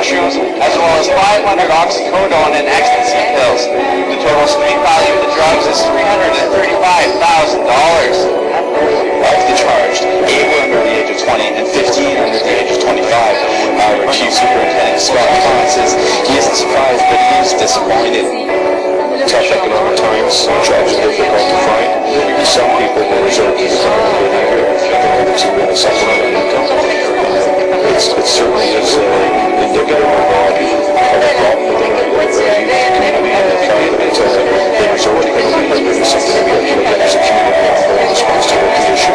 mushrooms, as well as 500 oxycodone and ecstasy pills. The total street value of the drugs is $335,000. Of the charged, 8 were under the age of 20 and 15 under the age of 25. Our Chief Superintendent Scott Kahn says he isn't surprised, but he is disappointed. Tough economic times, jobs are difficult to find. Some people will resort to design behavior in order to supplement their income. It certainly is indicative of a problem within the community and the fact that they resort to behavior is something we have to look at as a community in response to the issue.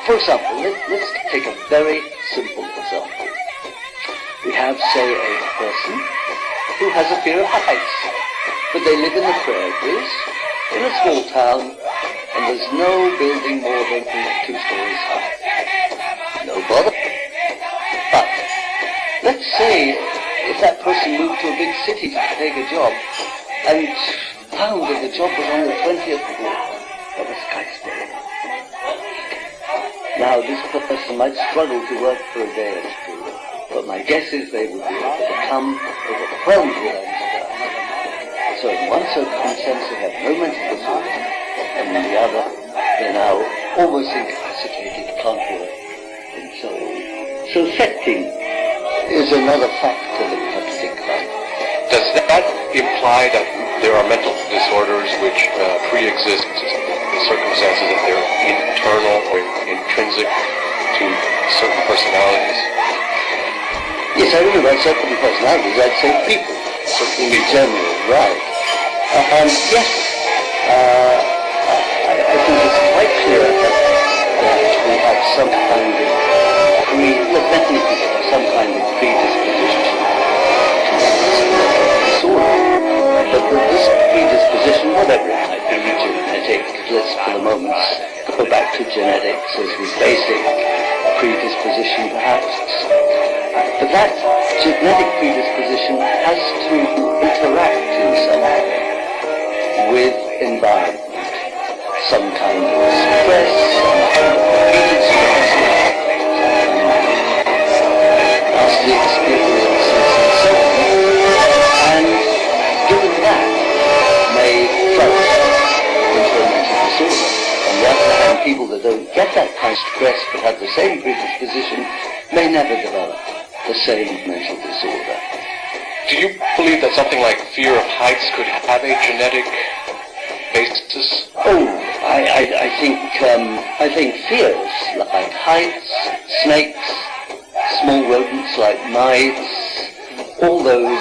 For example, let's take a very simple example. We have, say, a person who has a fear of heights, but they live in the prairies, in a small town, and there's no building more than 2 stories high. No bother. But let's say if that person moved to a big city to take a job and found that the job was on the 20th floor of a skyscraper. Now, this person might struggle to work for a day or two, but my guess is they would be able to become overwhelmed with anxiety. So in one circumstance they have no mental disorder, and in the other they're now almost incapacitated, can't work, and so on. So setting is another factor that we have to think about. Does that imply that there are mental disorders which pre-exist the circumstances that they're internal or intrinsic to certain personalities? Yes, I don't know about certain personalities, I'd say people. In general, right. Yes, I think it's quite clear that we have some kind of some kind of predisposition to disorder. But this predisposition, whatever it might be, genetic, let's for the moment go back to genetics as the basic predisposition perhaps. But that genetic predisposition has to interact in some way with environment. Some kind of stress, some kind of repeated stress, nasty experiences and so on. And given that may flourish into a mental disorder. On the other hand, people that don't get that kind of stress but have the same predisposition may never develop the same mental disorder. Do you believe that something like fear of heights could have a genetic basis? Oh, I think fears like heights, snakes, small rodents like mice, all those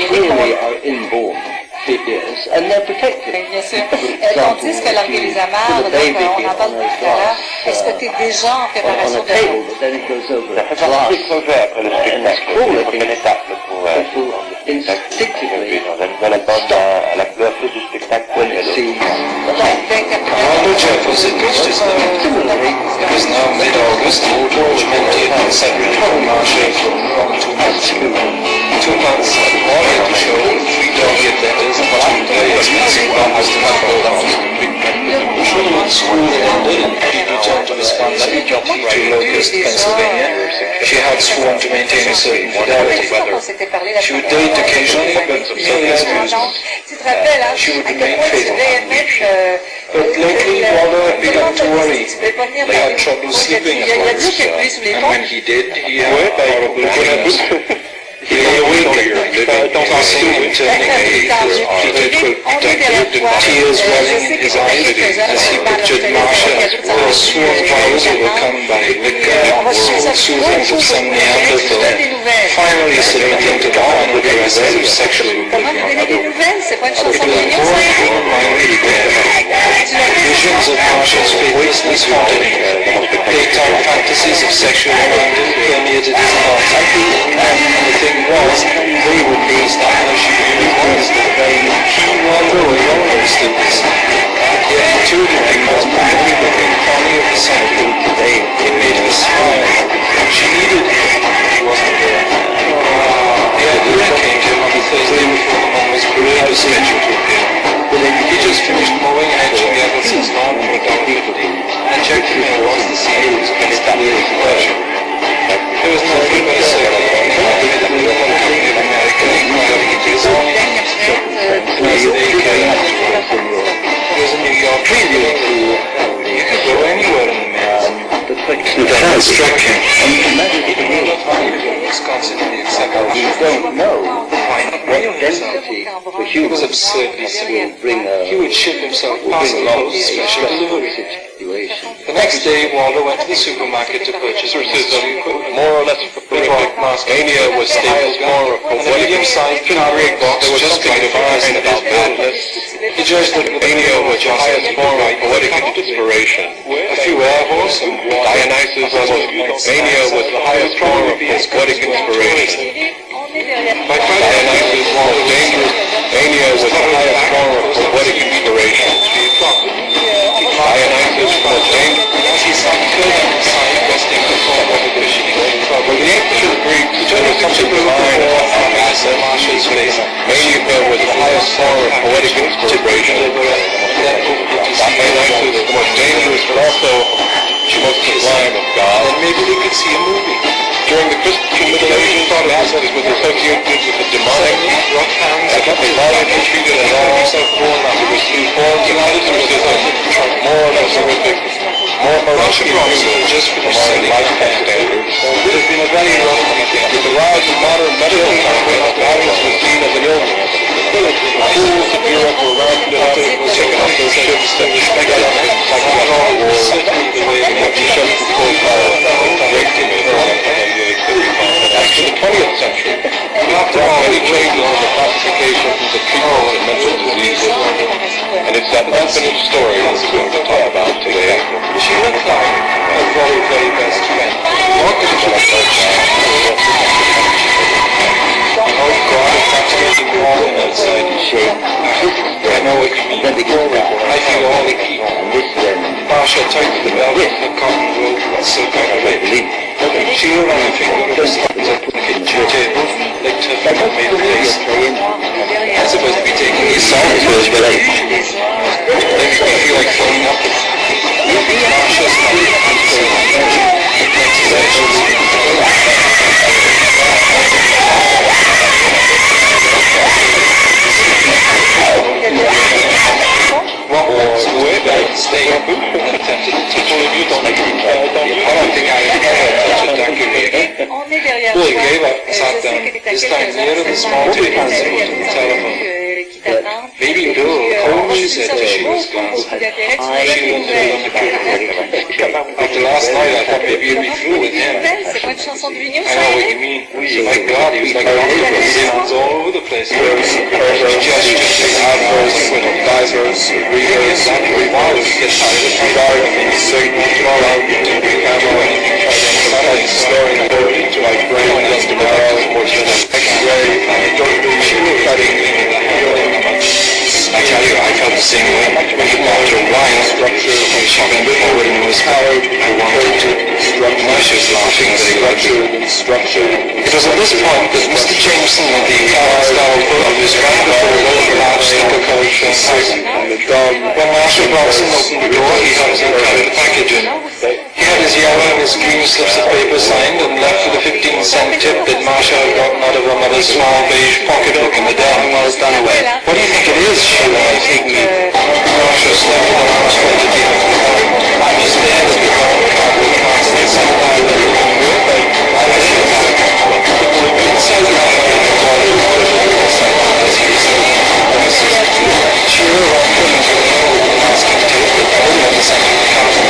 clearly are inborn fears, and they're protected. Bien sûr. Tandis que larguer les amarres, donc on en parle tout à l'heure, est-ce que tu es déjà en préparation de... Ça fait partie du projet après le spectacle, c'est la première étape pour instinctivement dans l'album, à la couverture du spectacle. deposit reached its limit. It was now mid-August. Georgiamente had been separated from Marcia for 2 months. 2 months had all he had to show, 3 dog-eared letters and 2 very expensive bonds to have rolled out. When school ended and he returned to Wisconsin, to Locust, Pennsylvania, she had sworn to maintain a certain fidelity. She would date occasionally, but merely as amusement. She would remain faithful. But lately, Waldo had begun to worry. They had trouble sleeping at once, and when he did, he had horrible dreams. He lay awake at night, tossing and turning repeated, tears welling in his eyes as he pictured Marcia, her sworn vows overcome by liquor and oral soothings of some Neanderthal, finally submitting to the final caresses of sexual oblivion. It was born for finally visions of Marcia's faithlessness haunted him. Daytime fantasies of sexual abandon permeated his heart, and the thing was, they would lose that how she would lose the very key Waldo alone understood this. Yet intuitively was probably looking funny of the cycle today. It made her smile. She needed him. He wasn't there. The idea came to him on the Thursday before the Mama's parade was scheduled to appear. He just finished mowing and edging the Eggleson's lawn for $1.50, and checked if there was the scene was against that pleasure. There was nothing but a circle of the Blue Company of America inquiring into his own as they came out to work. It was a New York feeling. You could go anywhere in the mail. That struck him. He could never find Wisconsin in the exception. You don't know Why not mail himself? He was absurdly simple. He would ship himself parcel post special delivery. The next day, Waldo went to the supermarket to purchase more or less prolific. Mania was Staples' more of and a medium-sized cardboard box just big enough to about that. He judged that Mania was the highest form of poetic inspiration. A few air horse and Dionysus Mania was the highest form of poetic inspiration. by Friday Dionysus was dangerous. Mania was the highest form of poetic inspiration. Dionysus was dangerous. as he sat curled inside, resting the form of a cushioning. But the ancient Greeks, there was something divine about Marcia's face. Mania was the highest form of poetic inspiration. Dionysus was the most dangerous, but also the most sublime of God. And maybe they could see a movie. During the Christian Middle Ages, Dionysus was associated with the demonic, rough hands, and was violently treated as all born up. It was two forms of exorcism, more or less horrific, more Russian horrific, just for their among silly lifetime standards. It has been a very rough weekend. With the rise of modern medical science, violence was seen as an illness. Schools of Europe were ramped up, taken off their ships, and respected like the whole war, the way they have shut the profile, raped in After the 20th century, after all, many changes in the classifications of treatment of mental diseases, and it's that infinite story that we're going to talk about today. She looked like a very, very best friend. What did she look like? Oh God, it's absolutely warm outside. I know what you mean. I feel all the heat. Marcia tightened the belt of the cotton robe with silk outfit. She wore on her finger like a table, licked her finger-made face. I'm supposed to be taking these songs for his village. They make me feel like throwing up. Marcia smiled and what was way back stay attempted to touch me. I don't think I ever touched a decorator. Well, he gave up and sat down, this time near the small table and spoke to the telephone. Maybe Bill will call, she said as she was gone. She went to the after last night, I thought maybe it'd be through with him. I know what you mean. My God, he was like a rocket. Sounds all over the place. He gestures, adverbs, divers, readers, and revolvers. He gets tired of regard and certain throw out into the camera when he tries to emphasize the story and go into my brain just to make it more X-ray, cutting, I tell you, I felt the same way when he walked her wine struck She bent forward and was tired. I wanted to instruct Marsha's laughing very structured. It was at this point that Mr. Jameson, the style photo, was right before an overlarge sticker collection when Marsha Bronson opened the door, he helped him carry the package in. He had his yellow and his green slips of paper signed and left with a 15-cent tip that Marsha had gotten out of her mother's small beige pocketbook in the den while done away. What do you think it is? She remarked eagerly. Marsha stepped to the last point at the end of the line. I was there as the brown cardboard constant sent by the room with but I was in the back. Inside the package was all the water as he was looking at the voices. She arrived into the hole with the masking tape that held on the center of the counter.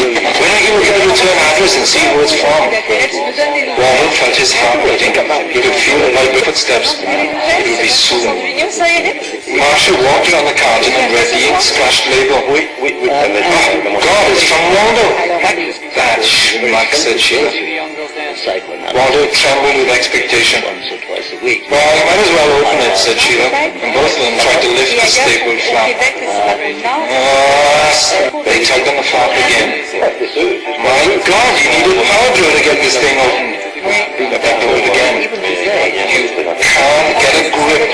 When are you going to return address and see who it's from? Waldo felt his heart beating. He could feel the light footsteps. It would be soon. Marsha walked around the counter and read the ink-splashed label. Oh, God, it's from Waldo. That schmuck, said Sheila. Waldo trembled with expectation. Well, you might as well open it, said Sheila, and both of them tried to lift the stapled flap. They tugged on the flap again. My God, you needed a power drill to get this thing open. They pulled it again. You can't get a grip.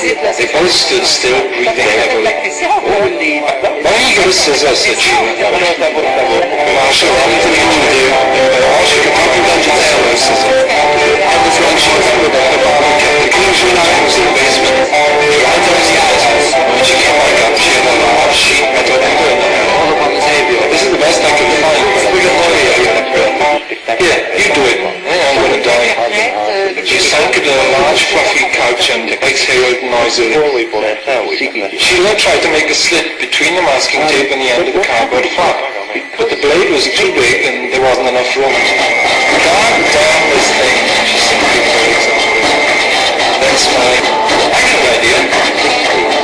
They both stood still, breathing heavily. Why don't you get a scissor, said Sheila. Marsha ran to the engineer, but all she could think of to tell was scissor. And the friend she remembered that her father kept the clean items in the basement. She ran downstairs. When she came back up, she had a large sheet metal anchor in her hand. All upon the table. This is the best I could find, but we can worry about it. Here, you do it. I'm going to die. She sank into a large fluffy couch and exhaled noisily. Sheila tried to make a slit between the masking tape and the end of the cardboard flap, but the blade was too big and there wasn't enough room. God damn this thing, she simply very exhausted. Then smiled. I got an idea.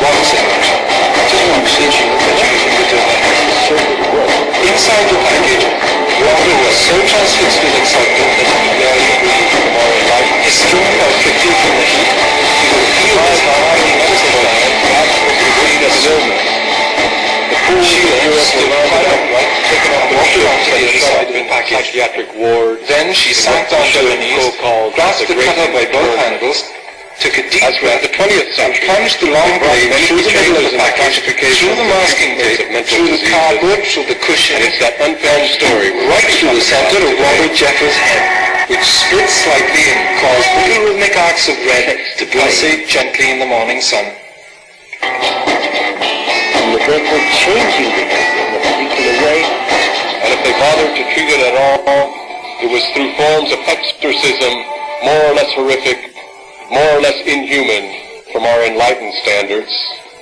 One, said Marsha. Just one, said she looked at you if you could do that. Inside the package, Waldo was so transfixed with excitement that he barely breathed. His skin felt prickly from the heat. He could feel his heart beating up to the line. Sheila stood quite upright, walked around to the other side of the package. Then she sank down to her knees, grasped the cutter by both handles, took a deep breath, and plunged the long blade through the middle of the package, through the masking tape, through the cardboard, through the cushion, right through the center of Robert Jeffers' head, which split slightly and caused little rhythmic arcs of red to pulsate gently in the morning sun. And the breath was changing behavior in a particular way. And if they bothered to treat it at all, it was through forms of exorcism, more or less horrific, more or less inhuman from our enlightened standards.